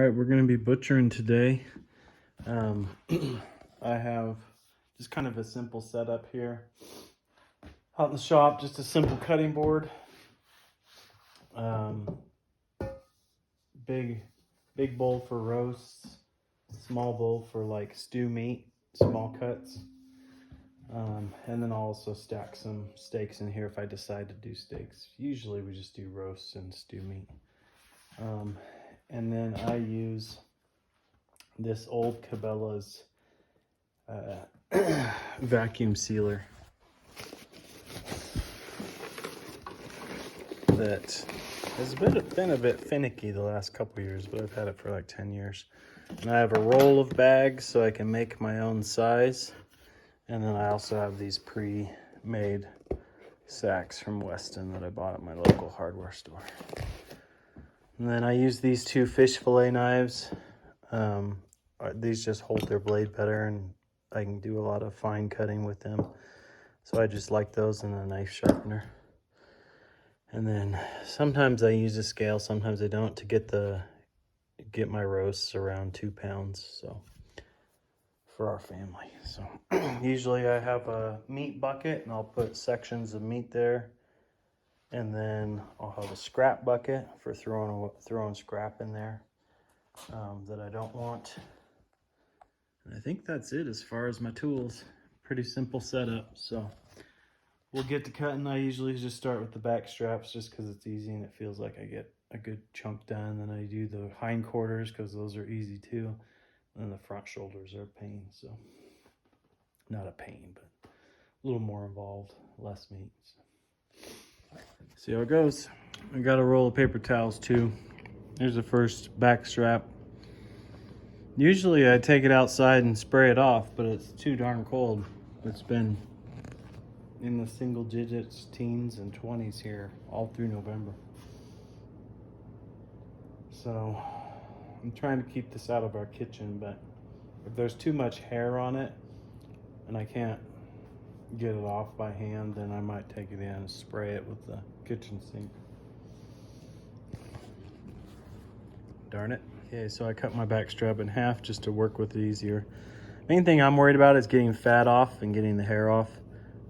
right, we're going to be butchering today. I have just kind of a simple setup here. Out in the shop, just a simple cutting board. Big bowl for roasts, small bowl for like stew meat, small cuts. And then I'll also stack some steaks in here if I decide to do steaks. Usually we just do roasts and stew meat. And then I use this old Cabela's vacuum sealer that has been a bit finicky the last couple years, but I've had it for like 10 years. And I have a roll of bags so I can make my own size. And then I also have these pre-made sacks from Weston that I bought at my local hardware store. And then I use these two fish fillet knives. These just hold their blade better and I can do a lot of fine cutting with them. So I just like those, and a knife sharpener. And then sometimes I use a scale, sometimes I don't, to get my roasts around 2 pounds. So for our family. So usually I have a meat bucket and I'll put sections of meat there. And then I'll have a scrap bucket for throwing scrap in there that I don't want. And I think that's it as far as my tools. Pretty simple setup. So we'll get to cutting. I usually just start with the back straps just because it's easy and it feels like I get a good chunk done. Then I do the hindquarters because those are easy too. And the front shoulders are a pain. So not a pain, but a little more involved, less meat. So. See how it goes. I got a roll of paper towels too. Here's the first back strap. Usually I take it outside and spray it off, but it's too darn cold. It's been in the single digits, teens and 20s here all through November. So I'm trying to keep this out of our kitchen, but if there's too much hair on it and I can't get it off by hand, then I might take it in and spray it with the kitchen sink. Darn it. Okay, so I cut my back strap in half just to work with it easier. Main thing I'm worried about is getting fat off and getting the hair off.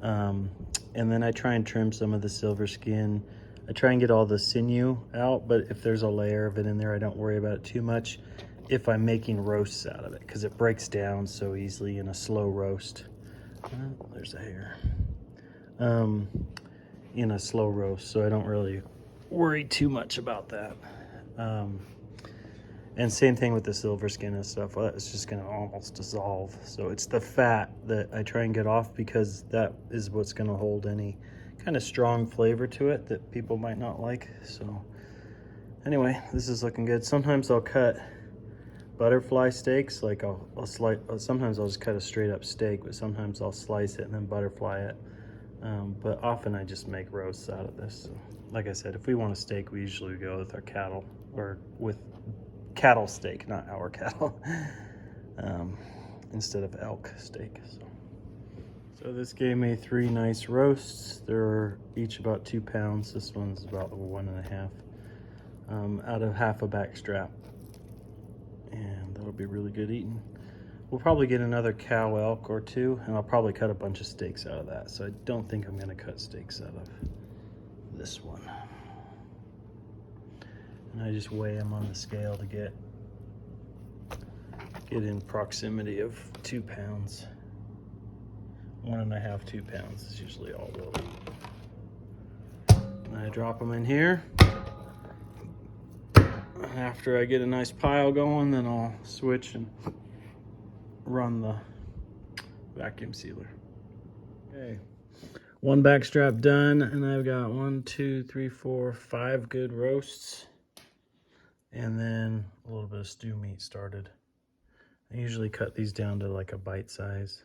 And then I try and trim some of the silver skin. I try and get all the sinew out, but if there's a layer of it in there, I don't worry about it too much if I'm making roasts out of it, because it breaks down so easily in a slow roast. There's a hair. In a slow roast, so I don't really worry too much about that. And same thing with the silver skin and stuff. It's just gonna almost dissolve. So it's the fat that I try and get off, because that is what's gonna hold any kind of strong flavor to it that people might not like. So anyway, this is looking good. Sometimes I'll cut butterfly steaks. Like I'll slice. Sometimes I'll just cut a straight up steak, but sometimes I'll slice it and then butterfly it. But often I just make roasts out of this. So, like I said, if we want a steak, we usually go with our cattle, or with cattle steak, not our cattle, instead of elk steak. So this gave me 3 nice roasts. They're each about 2 pounds. This one's about 1.5, out of half a back strap. And that'll be really good eating. We'll probably get another cow elk or 2, and I'll probably cut a bunch of steaks out of that. So I don't think I'm gonna cut steaks out of this one. And I just weigh them on the scale to get in proximity of 2 pounds. 1.5, 2 pounds is usually all they'll eat. And I drop them in here. After I get a nice pile going, then I'll switch and run the vacuum sealer. Okay, 1 back strap done, and I've got 1, 2, 3, 4, 5 good roasts, and then a little bit of stew meat started. I usually cut these down to like a bite size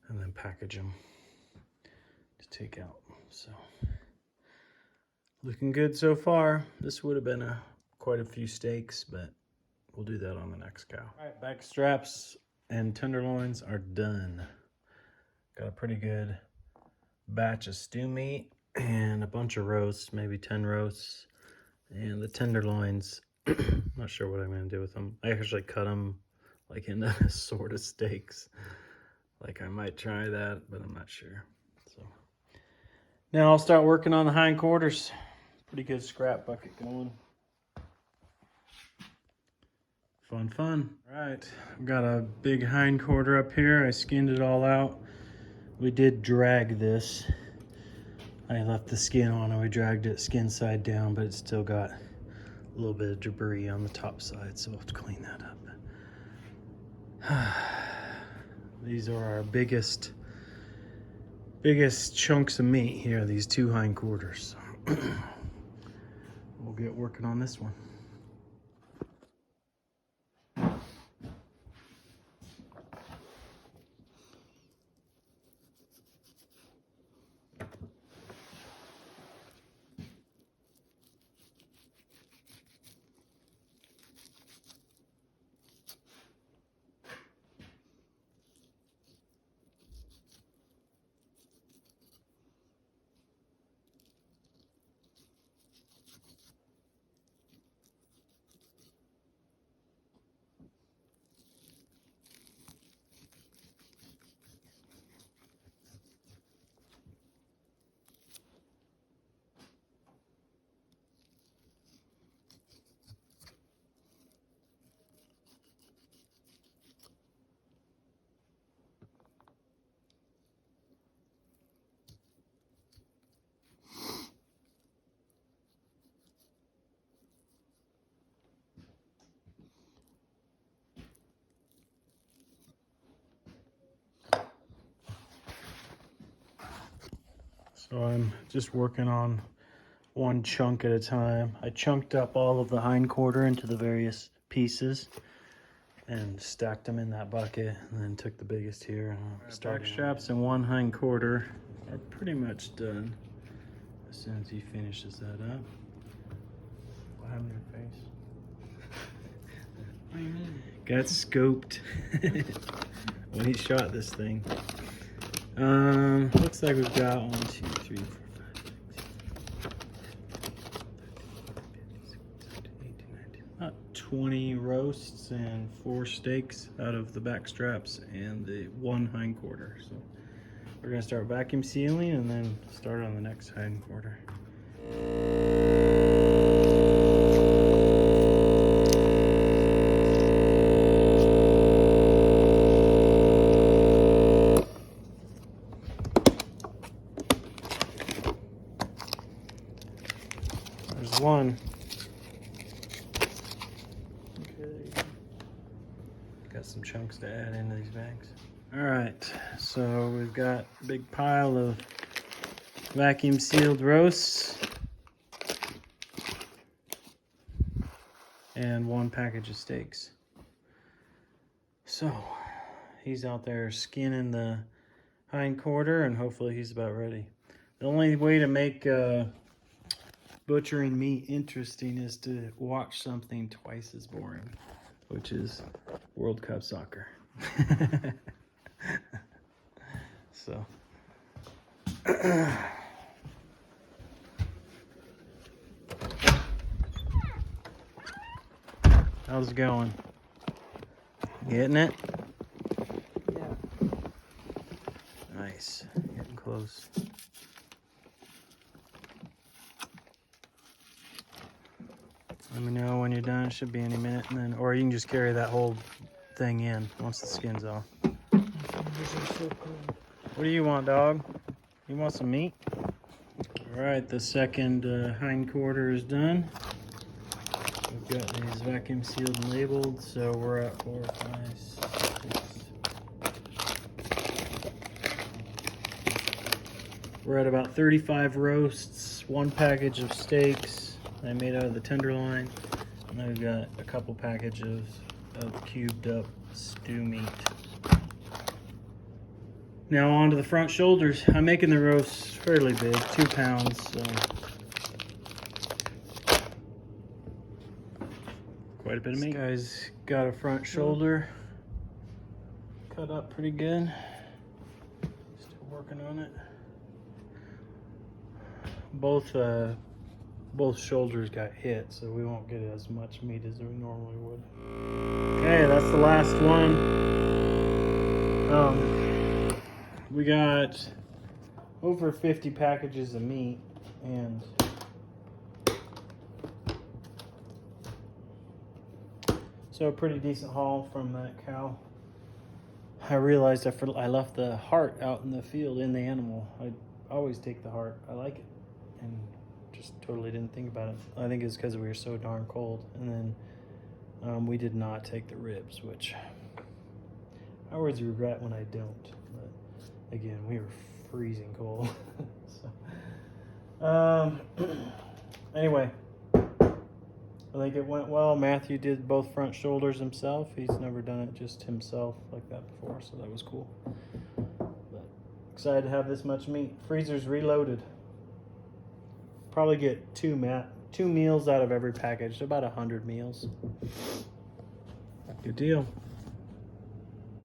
and then package them to take out. So looking good so far. This would have been quite a few steaks, but we'll do that on the next cow. All right, back straps and tenderloins are done. Got a pretty good batch of stew meat and a bunch of roasts, maybe 10 roasts. And the tenderloins Not sure what I'm gonna do with them. I actually cut them like into sort of steaks. Like I might try that, but I'm not sure. So now I'll start working on the hindquarters. Pretty good scrap bucket going. Fun, fun. All right, I've got a big hindquarter up here. I skinned it all out. We did drag this. I left the skin on and we dragged it skin side down, but it's still got a little bit of debris on the top side, so we'll have to clean that up. These are our biggest chunks of meat here, these two hindquarters. We'll get working on this one. So I'm just working on one chunk at a time. I chunked up all of the hindquarter into the various pieces and stacked them in that bucket, and then took the biggest here. Back straps and one hindquarter are pretty much done. As soon as he finishes that up. What happened to your face? What do you mean? Got scoped when he shot this thing. Looks like we've got 1, 2, 3, 4, 5, 6, 7, 8, 9, 10, about 20 roasts and 4 steaks out of the back straps and the one hindquarter. So we're gonna start vacuum sealing and then start on the next hindquarter. There's one. Okay. Got some chunks to add into these bags. All right, so we've got a big pile of vacuum sealed roasts and 1 package of steaks. So he's out there skinning the hindquarter and hopefully he's about ready. The only way to make butchering meat interesting is to watch something twice as boring, which is World Cup soccer. So how's it going? Getting it? Yeah. Nice. Getting close. Let me know when you're done. It should be any minute, and then, or you can just carry that whole thing in once the skin's off. My fingers are so cold. What do you want, dog? You want some meat? All right, the second hindquarter is done. We've got these vacuum sealed and labeled, so we're at 4, 5, 6. We're at about 35 roasts, 1 package of steaks I made out of the tenderloin, and then we've got a couple packages of cubed up stew meat. Now on to the front shoulders. I'm making the roast fairly big, 2 pounds. So quite a bit of meat. This guy's got a front shoulder cut up pretty good. Still working on it. Both both shoulders got hit, so we won't get as much meat as we normally would. Okay, that's the last one. We got over 50 packages of meat, and so a pretty decent haul from that cow. I realized I left the heart out in the field in the animal. I always take the heart. I like it, and just totally didn't think about it. I think it's because we were so darn cold. And then we did not take the ribs, which I always regret when I don't. But again, we were freezing cold. So, anyway, I think it went well. Matthew did both front shoulders himself. He's never done it just himself like that before, so that was cool. But excited to have this much meat. Freezer's reloaded. Probably get two meals out of every package, about 100 meals. Good deal.